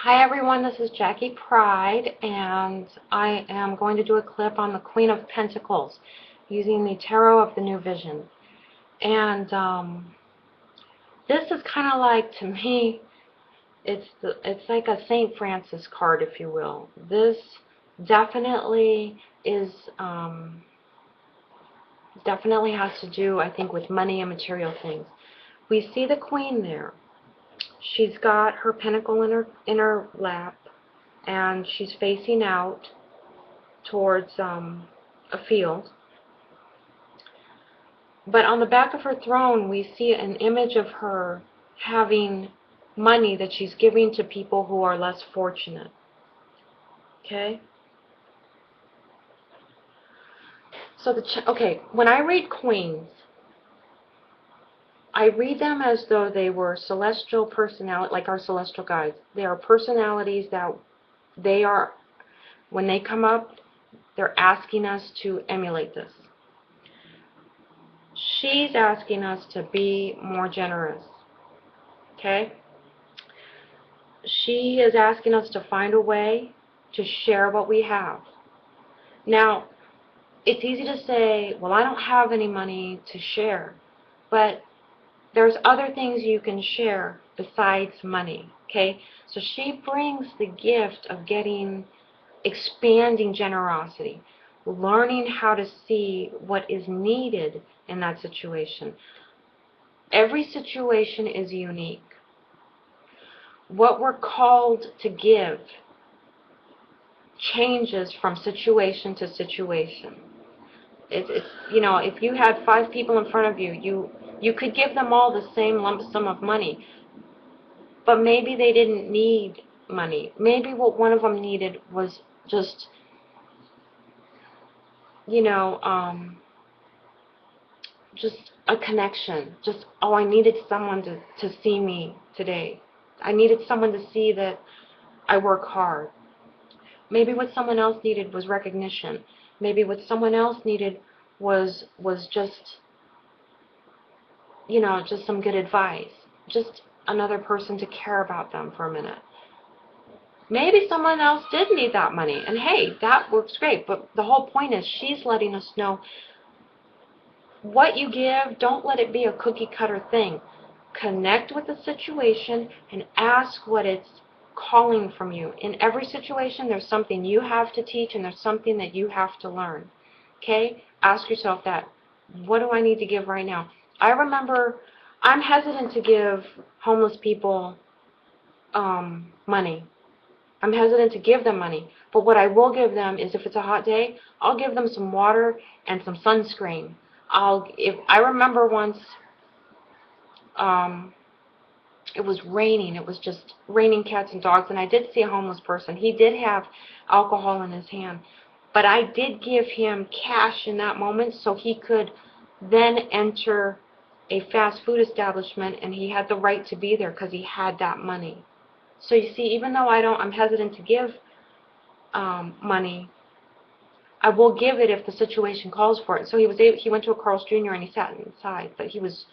Hi everyone, this is Jackie Pride, and I am going to do a clip on the Queen of Pentacles using the Tarot of the New Vision. And this is kind of like, to me, it's like a St. Francis card, if you will. This definitely is definitely has to do, I think, with money and material things. We see the Queen there. She's got her pentacle in her lap, and she's facing out towards a field. But on the back of her throne, we see an image of her having money that she's giving to people who are less fortunate. Okay? So when I read queens, I read them as though they were celestial personality, like our celestial guides. They are personalities that when they come up, they're asking us to emulate this. She's asking us to be more generous. Okay? She is asking us to find a way to share what we have. Now, it's easy to say, well, I don't have any money to share. But there's other things you can share besides money. Okay? So she brings the gift of expanding generosity, learning how to see what is needed in that situation. Every situation is unique. What we're called to give changes from situation to situation. If you had 5 people in front of you, you could give them all the same lump sum of money, but maybe they didn't need money. Maybe what one of them needed was just, just a connection. Just, oh, I needed someone to see me today. I needed someone to see that I work hard. Maybe what someone else needed was recognition. Maybe what someone else needed was just, just some good advice. Just another person to care about them for a minute. Maybe someone else did need that money, and hey, that works great. But the whole point is she's letting us know what you give, don't let it be a cookie cutter thing. Connect with the situation and ask what it's calling from you. In every situation, there's something you have to teach and there's something that you have to learn. Okay? Ask yourself that. What do I need to give right now? I remember I'm hesitant to give homeless people money. I'm hesitant to give them money. But what I will give them is, if it's a hot day, I'll give them some water and some sunscreen. If I remember once, it was raining. It was just raining cats and dogs, and I did see a homeless person. He did have alcohol in his hand, but I did give him cash in that moment so he could then enter a fast food establishment, and he had the right to be there because he had that money. So you see, even though I'm hesitant to give money, I will give it if the situation calls for it. So he went to a Carl's Jr. and he sat inside, but he was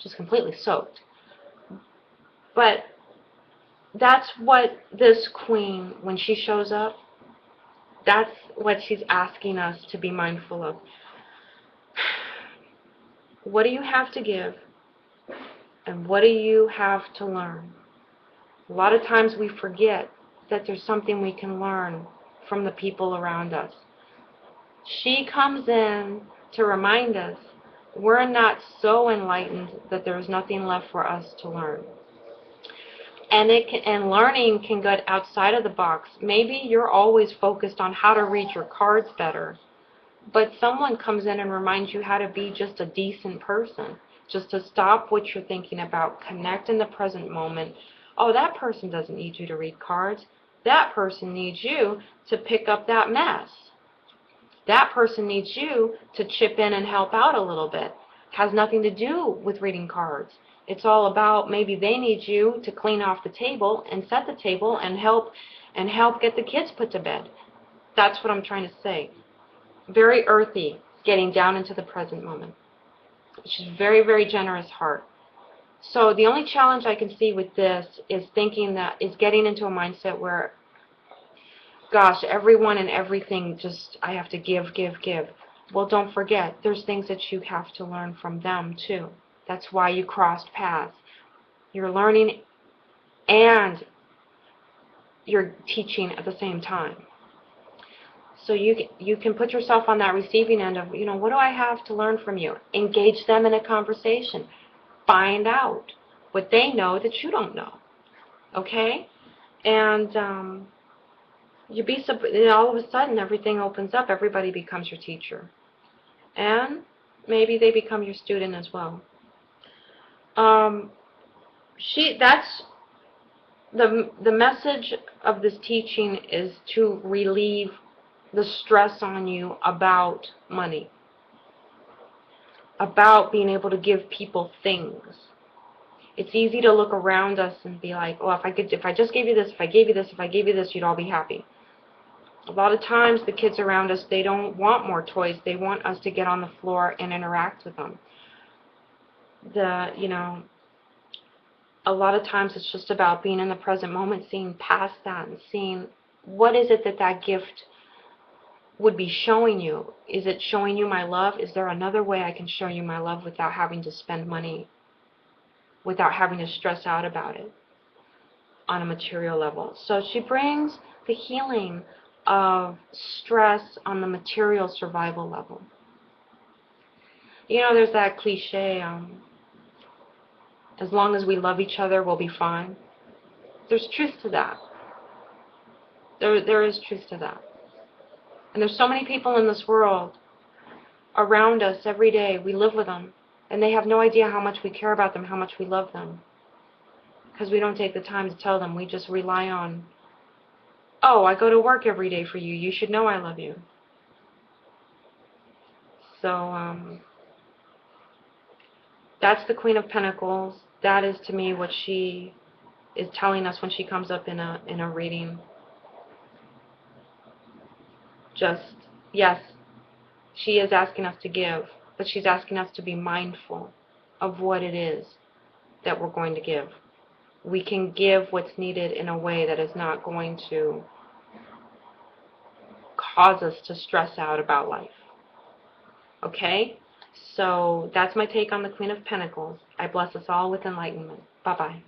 just completely soaked. But that's what this queen, when she shows up, that's what she's asking us to be mindful of. What do you have to give? And what do you have to learn? A lot of times we forget that there's something we can learn from the people around us. She comes in to remind us we're not so enlightened that there's nothing left for us to learn. And learning can go outside of the box. Maybe you're always focused on how to read your cards better, but someone comes in and reminds you how to be just a decent person, just to stop what you're thinking about, connect in the present moment. Oh, that person doesn't need you to read cards. That person needs you to pick up that mess. That person needs you to chip in and help out a little bit. Has nothing to do with reading cards. It's all about, maybe they need you to clean off the table and set the table and help get the kids put to bed. That's what I'm trying to say. Very earthy, getting down into the present moment. She's very, very generous heart. So the only challenge I can see with this is getting into a mindset where, gosh, everyone and everything, just, I have to give, give, give. Well, don't forget, there's things that you have to learn from them, too. That's why you crossed paths. You're learning and you're teaching at the same time. So you can put yourself on that receiving end of, what do I have to learn from you? Engage them in a conversation. Find out what they know that you don't know. Okay? And all of a sudden everything opens up. Everybody becomes your teacher. And maybe they become your student as well. That's the message of this teaching, is to relieve the stress on you about money, about being able to give people things. It's easy to look around us and be like, oh, if I just gave you this, if I gave you this, if I gave you this, you'd all be happy. A lot of times the kids around us, they don't want more toys. They want us to get on the floor and interact with them. A lot of times it's just about being in the present moment, seeing past that and seeing what is it that gift would be showing you. Is it showing you my love? Is there another way I can show you my love without having to spend money, without having to stress out about it on a material level? So she brings the healing of stress on the material survival level. There's that cliche, as long as we love each other, we'll be fine. There's truth to that. There is truth to that. And there's so many people in this world around us every day. We live with them. And they have no idea how much we care about them, how much we love them. Because we don't take the time to tell them. We just rely on, oh, I go to work every day for you. You should know I love you. So, that's the Queen of Pentacles. That is, to me, what she is telling us when she comes up in a reading. Just, yes, she is asking us to give, but she's asking us to be mindful of what it is that we're going to give. We can give what's needed in a way that is not going to cause us to stress out about life. Okay? So that's my take on the Queen of Pentacles. I bless us all with enlightenment. Bye-bye.